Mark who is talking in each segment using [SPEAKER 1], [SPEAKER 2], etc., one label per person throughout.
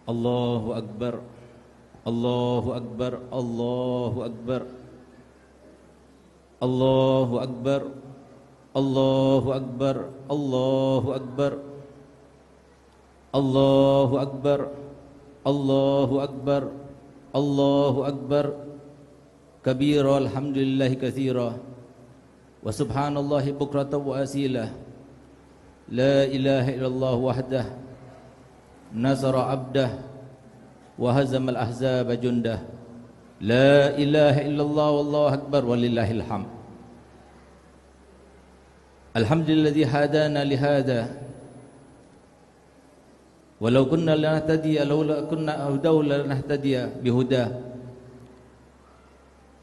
[SPEAKER 1] Allahu Akbar, Allahu Akbar, Allahu Akbar, Allahu Akbar, Allahu Akbar, Allahu Akbar, Allahu Akbar, Allahu Akbar, Allahu Akbar, kabira alhamdulillahi katsira wa subhanallahi bukratan wa asila. La ilaha illallah wahdah nasara abdah wa hazamal ahzaba jundah. La ilaha illallah wallahu akbar walillahil hamd. Alhamdulilladzi hadana lihada walau kunna lanahtadiya laula kunna lanahtadiya bihuda.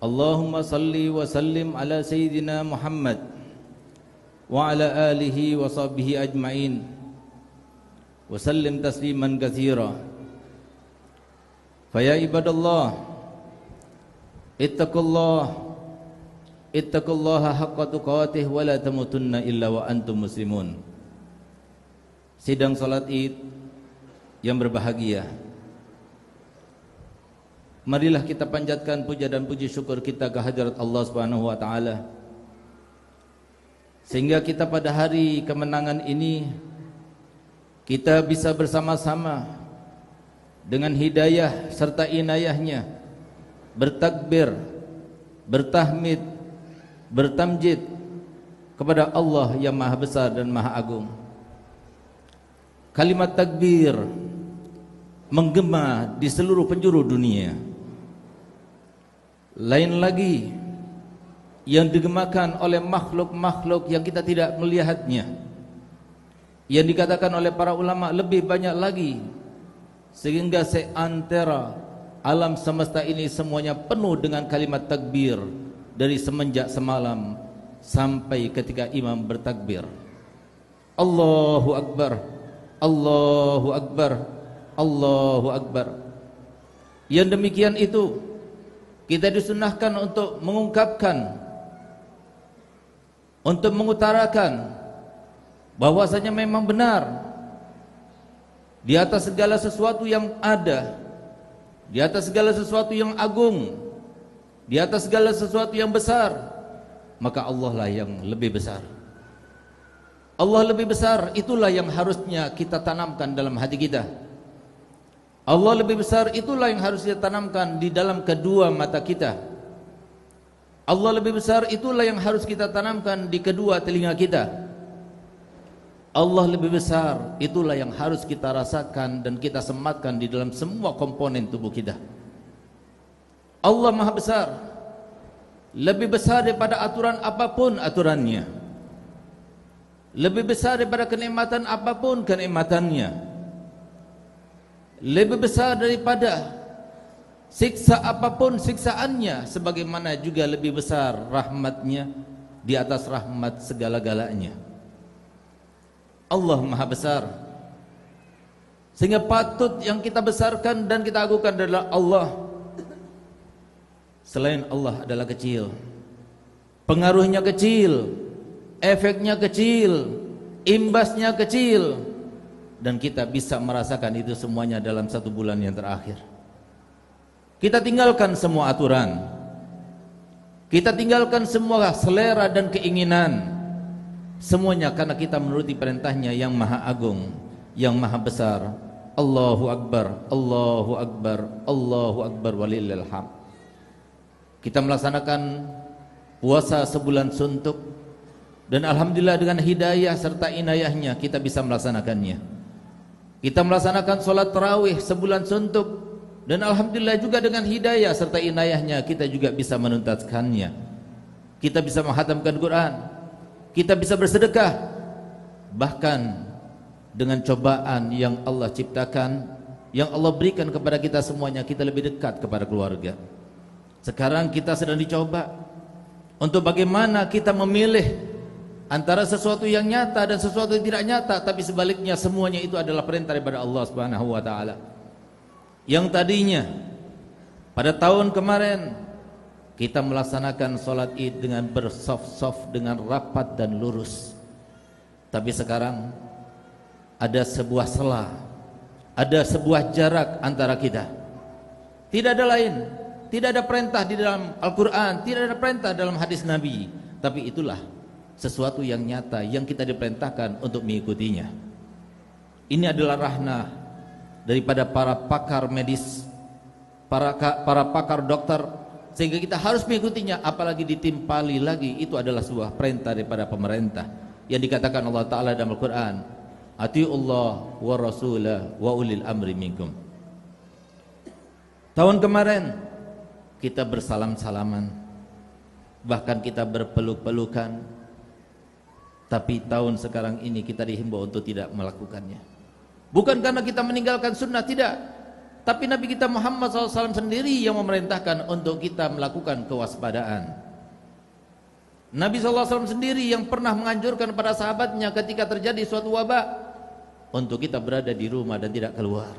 [SPEAKER 1] Allahumma salli wa sallim ala sayyidina Muhammad wa ala alihi wa sahbihi ajma'in wa sallim tasliman katsira. Fa ya ibadallah ittaqullaha haqqa tuqatih wa la tamutunna illa wa antum muslimun. Sidang salat Id yang berbahagia, marilah kita panjatkan puja dan puji syukur kita ke hadirat Allah Subhanahu wa taala, sehingga kita pada hari kemenangan ini kita bisa bersama-sama dengan hidayah serta inayahnya bertakbir, bertahmid, bertamjid kepada Allah yang Maha Besar dan Maha Agung. Kalimat takbir menggema di seluruh penjuru dunia. Lain lagi yang digemakan oleh makhluk-makhluk yang kita tidak melihatnya. Yang dikatakan oleh para ulama lebih banyak lagi, sehingga seantero alam semesta ini semuanya penuh dengan kalimat takbir dari semenjak semalam sampai ketika imam bertakbir. Allahu Akbar, Allahu Akbar, Allahu Akbar. Yang demikian itu kita disunahkan untuk mengungkapkan, untuk mengutarakan bahwasanya memang benar di atas segala sesuatu yang ada, di atas segala sesuatu yang agung, di atas segala sesuatu yang besar, maka Allah lah yang lebih besar. Allah lebih besar, itulah yang harusnya kita tanamkan dalam hati kita. Allah lebih besar, itulah yang harus kita tanamkan di dalam kedua mata kita. Allah lebih besar, itulah yang harus kita tanamkan di kedua telinga kita. Allah lebih besar, itulah yang harus kita rasakan dan kita sematkan di dalam semua komponen tubuh kita. Allah Maha Besar, lebih besar daripada aturan apapun aturannya, lebih besar daripada kenikmatan apapun kenikmatannya, lebih besar daripada siksa apapun siksaannya, sebagaimana juga lebih besar rahmatnya di atas rahmat segala-galanya. Allah Maha Besar, sehingga patut yang kita besarkan dan kita agungkan adalah Allah. Selain Allah adalah kecil, pengaruhnya kecil, efeknya kecil, imbasnya kecil, dan kita bisa merasakan itu semuanya dalam satu bulan yang terakhir. Kita tinggalkan semua aturan, kita tinggalkan semua selera dan keinginan, semuanya karena kita menuruti perintahnya yang Maha Agung, yang Maha Besar. Allahu Akbar, Allahu Akbar, Allahu Akbar walillahil hamd. Kita melaksanakan puasa sebulan suntuk, dan alhamdulillah dengan hidayah serta inayahnya kita bisa melaksanakannya. Kita melaksanakan sholat tarawih sebulan suntuk, dan alhamdulillah juga dengan hidayah serta inayahnya kita juga bisa menuntaskannya. Kita bisa menghatamkan Quran, kita bisa bersedekah, bahkan dengan cobaan yang Allah ciptakan, yang Allah berikan kepada kita semuanya, kita lebih dekat kepada keluarga. Sekarang kita sedang dicoba untuk bagaimana kita memilih antara sesuatu yang nyata dan sesuatu yang tidak nyata, tapi sebaliknya semuanya itu adalah perintah daripada Allah Subhanahu wa taala. Yang tadinya pada tahun kemarin kita melaksanakan sholat Id dengan bersaf-saf, dengan rapat dan lurus, tapi sekarang ada sebuah celah, Ada sebuah jarak antara kita. Tidak ada lain. Tidak ada perintah di dalam Al-Quran, tidak ada perintah dalam hadis Nabi. Tapi itulah sesuatu yang nyata yang kita diperintahkan untuk mengikutinya. Ini adalah rahna daripada para pakar medis, para pakar dokter, sehingga kita harus mengikutinya. Apalagi ditimpali lagi, itu adalah sebuah perintah daripada pemerintah yang dikatakan Allah Ta'ala dalam Al-Quran, ati'ullah wa rasulah wa ulil amri minkum. Tahun kemarin kita bersalam-salaman, bahkan kita berpeluk-pelukan, tapi tahun sekarang ini kita dihimbau untuk tidak melakukannya. Bukan karena kita meninggalkan sunnah, tidak, tapi Nabi kita Muhammad SAW sendiri yang memerintahkan untuk kita melakukan kewaspadaan. Nabi SAW sendiri yang pernah menganjurkan para sahabatnya ketika terjadi suatu wabak untuk kita berada di rumah dan tidak keluar.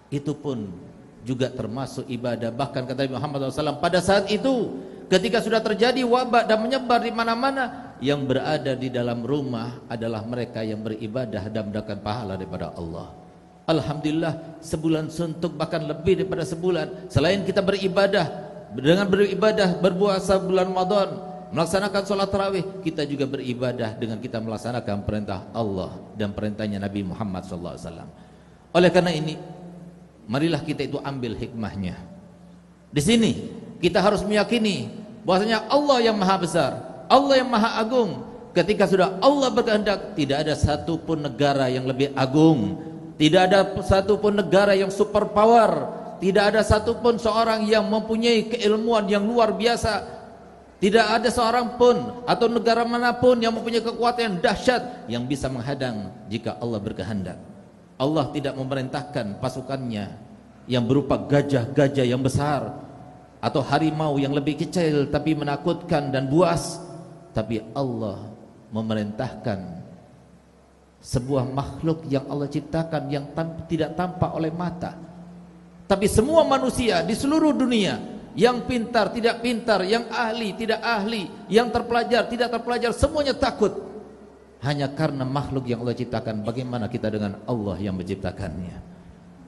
[SPEAKER 1] Itu pun juga termasuk ibadah. Bahkan kata Nabi Muhammad SAW, pada saat itu ketika sudah terjadi wabak dan menyebar di mana-mana, yang berada di dalam rumah adalah mereka yang beribadah dan mendapatkan pahala daripada Allah. Alhamdulillah, sebulan suntuk, bahkan lebih daripada sebulan, selain kita beribadah, dengan beribadah berpuasa bulan Ramadan, melaksanakan sholat tarawih, kita juga beribadah dengan kita melaksanakan perintah Allah dan perintahnya Nabi Muhammad SAW. Oleh karena ini, marilah kita itu ambil hikmahnya. Di sini kita harus meyakini bahwasanya Allah yang maha besar, Allah yang maha agung. Ketika sudah Allah berkehendak, tidak ada satupun negara yang lebih agung, tidak ada satupun negara yang super power, tidak ada satupun seorang yang mempunyai keilmuan yang luar biasa, tidak ada seorang pun atau negara manapun yang mempunyai kekuatan yang dahsyat yang bisa menghadang jika Allah berkehendak. Allah tidak memerintahkan pasukannya yang berupa gajah-gajah yang besar atau harimau yang lebih kecil tapi menakutkan dan buas, tapi Allah memerintahkan sebuah makhluk yang Allah ciptakan yang tidak tampak oleh mata, tapi semua manusia di seluruh dunia, yang pintar tidak pintar, yang ahli tidak ahli, yang terpelajar tidak terpelajar, semuanya takut hanya karena makhluk yang Allah ciptakan. Bagaimana kita dengan Allah yang menciptakannya?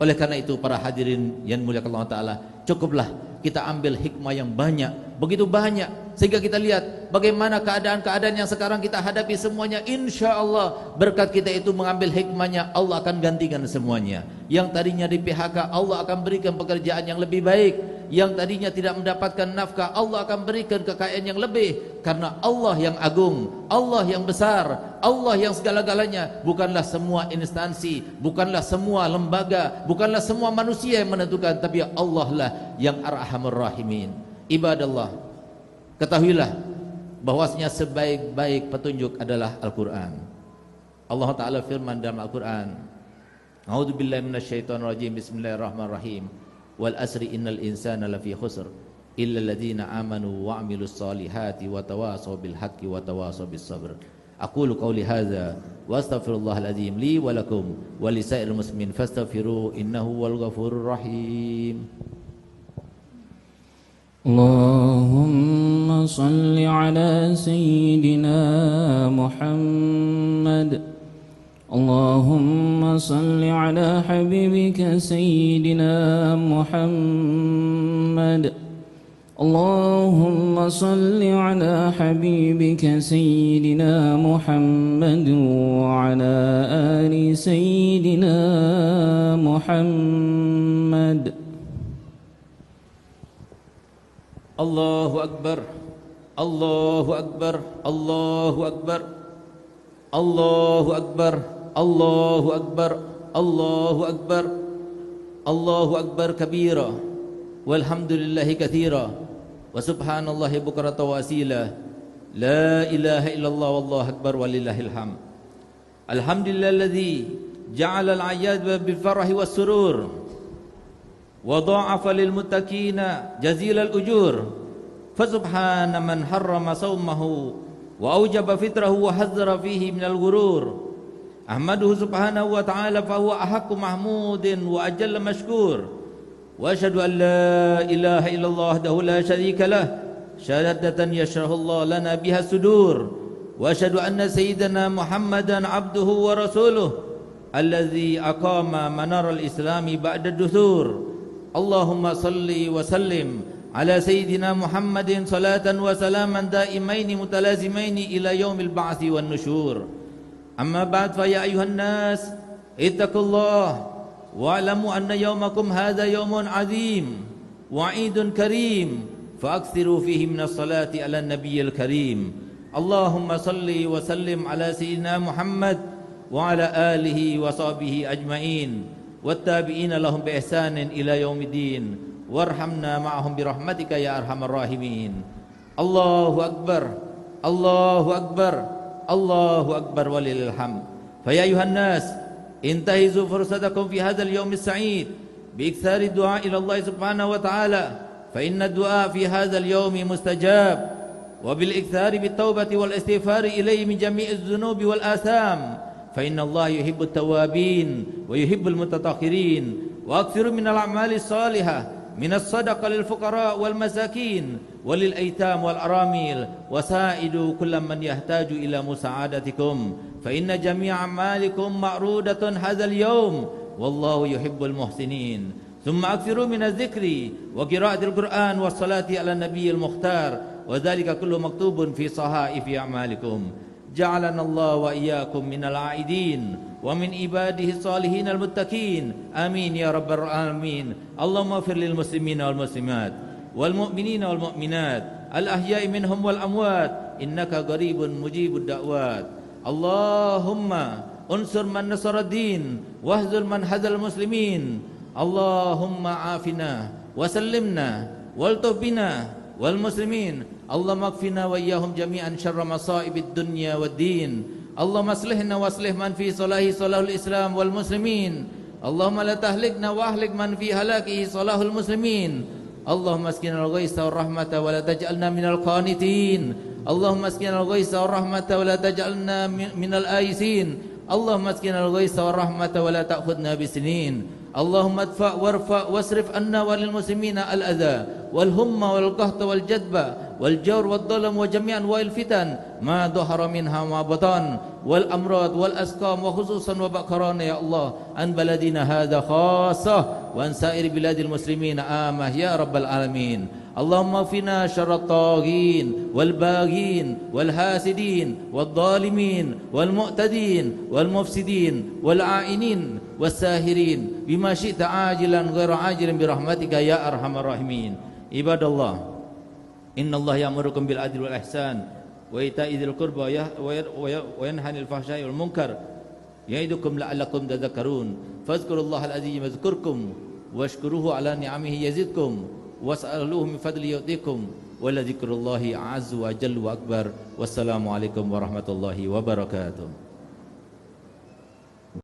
[SPEAKER 1] Oleh karena itu para hadirin yang mulia Allah Ta'ala, cukuplah kita ambil hikmah yang banyak, begitu banyak, sehingga kita lihat bagaimana keadaan-keadaan yang sekarang kita hadapi semuanya. Insya Allah berkat kita itu mengambil hikmahnya, Allah akan gantikan semuanya. Yang tadinya di PHK, Allah akan berikan pekerjaan yang lebih baik. Yang tadinya tidak mendapatkan nafkah, Allah akan berikan kekayaan yang lebih. Karena Allah yang agung, Allah yang besar, Allah yang segala-galanya. Bukanlah semua instansi, bukanlah semua lembaga, bukanlah semua manusia yang menentukan, tapi Allah lah yang arhamur rahimin. Ibadallah, ketahuilah bahwasanya sebaik-baik petunjuk adalah Al-Quran. Allah Ta'ala firman dalam Al-Quran, a'udzubillahi minasyaitonirrajim, bismillahirrahmanirrahim, wal asri innal insana lafi khusr illa alladziina amanu wa 'amilus solihati wa tawasaw bil haqqi wa tawasaw bis sabr. Aqulu qawli hadza wa astaghfirullahal azim li wa lakum wa lisairil muslimin fastaghfiruhu innahu wal ghafurur rahim.
[SPEAKER 2] Allahumma salli ala sayyidina Muhammad. Allahumma salli ala habibika sayyidina Muhammad. Allahumma salli ala habibika sayyidina Muhammad wa ala ali sayyidina Muhammad.
[SPEAKER 1] Allahu Akbar, Allahu Akbar, Allahu Akbar, Allahu Akbar, Allahu Akbar, Allahu Akbar, Allahu Akbar kabira, walhamdulillahi kathira, wa subhanallahi bukrata wa asila, la ilaha illallah wallahu akbar walillahil hamd. Alhamdulillahilladzi ja'ala al-'ayyad bil farahi was surur wa dha'afa lil muttaqina jazilal ujur. Fa subhana man harrama sawmahu wa aujaba fitrahu wa hazzara fihi minal ghurur. Ahmaduhu subhanahu wa ta'ala fa huwa ahaqqu mahmudin wa ajalla mashkur. Wa asyhadu an la ilaha illallah wahdahu la syarika lah syahadatan yashrahu Allah lana biha sudur. Wa asyhadu anna sayyidana Muhammadan abduhu wa rasuluh الذي أقام منار الإسلام بعد الدثور. اللهم صل وسلم على سيدنا محمد صلاة وسلاما دائمين متلازمين إلى يوم البعث والنشور. أما بعد فيا أيها الناس اتقوا الله واعلموا أن يومكم هذا يوم عظيم وعيد كريم، فأكثروا فيه من الصلاة على النبي الكريم. اللهم صل وسلم على سيدنا محمد وعلى آله وصحبه أجمعين والتابعين لهم بإحسان إلى يوم الدين، وارحمنا معهم برحمتك يا أرحم الراحمين. الله أكبر الله أكبر الله أكبر ولله الحمد. فيا أيها الناس انتهزوا فرصتكم في هذا اليوم السعيد بإكثار الدعاء إلى الله سبحانه وتعالى، فإن الدعاء في هذا اليوم مستجاب، وبالإكثار بالتوبة والاستغفار إليه من جميع الذنوب والآثام، فإن الله يحب التوابين ويحب المتطهرين. وأكثروا من الأعمال الصالحة من الصدقة للفقراء والمساكين وللأيتام والأرامل، وساعدوا كل من يحتاج إلى مساعدتكم، فإن جميع أعمالكم معروضة هذا اليوم والله يحب المحسنين. ثم أكثروا من الذكر وقراءة القرآن والصلاة على النبي المختار، وذلك كله مكتوب في صحائف أعمالكم. جعلنا الله وإياكم من العائدين ومن عباده الصالحين المتقين، آمين يا رب العالمين. اللهم اغفر للمسلمين والمسلمات والمؤمنين والمؤمنات الأحياء منهم والأموات، إنك قريب مجيب الدعوات. اللهم انصر من نصر الدين واهزل من هزل المسلمين. اللهم عافنا وسلمنا والطف بنا والمسلمين. اللهم اكفنا وإياهم جميعا شر مصائب الدنيا والدين. اللهم اصلحنا واصلح من في صلاحه صلاح الإسلام والمسلمين. اللهم لا تهلكنا واهلك من في هلاكه صلاح المسلمين. اللهم اسقنا الغيث والرحمة ولا تجعلنا من القانتين. اللهم اسقنا الغيث والرحمة ولا تجعلنا من الآيسين. اللهم اسقنا الغيث والرحمة ولا تأخذنا بسنين. اللهم ادفع وارفع واصرف عنا وللمسلمين الأذى والهم والقهط والجدب والجور والظلم وجميع أنواع الفتن ما ظهر منها وما بطن، والأمراض والأسقام، وخصوصا وباء كورونا يا الله عن بلدنا هذا خاصة وعن سائر بلاد المسلمين عامة يا رب العالمين. اللهم اغفنا شر الطاغين والباغين والحاسدين والظالمين والمعتدين والمفسدين والعائنين والساهرين بما شئت عاجلا غير عاجل برحمتك يا أرحم الراحمين. عباد الله، إن الله يأمركم بالعدل والإحسان وإيتاء ذي القربى وينهى عن الفحشاء والمنكر يعظكم لعلكم تذكرون. فاذكروا الله العظيم يذكركم واشكروه على نعمه يزدكم واسألوه من فضله يؤتيكم ولذكر الله عز وجل وأكبر. والسلام عليكم ورحمة الله وبركاته.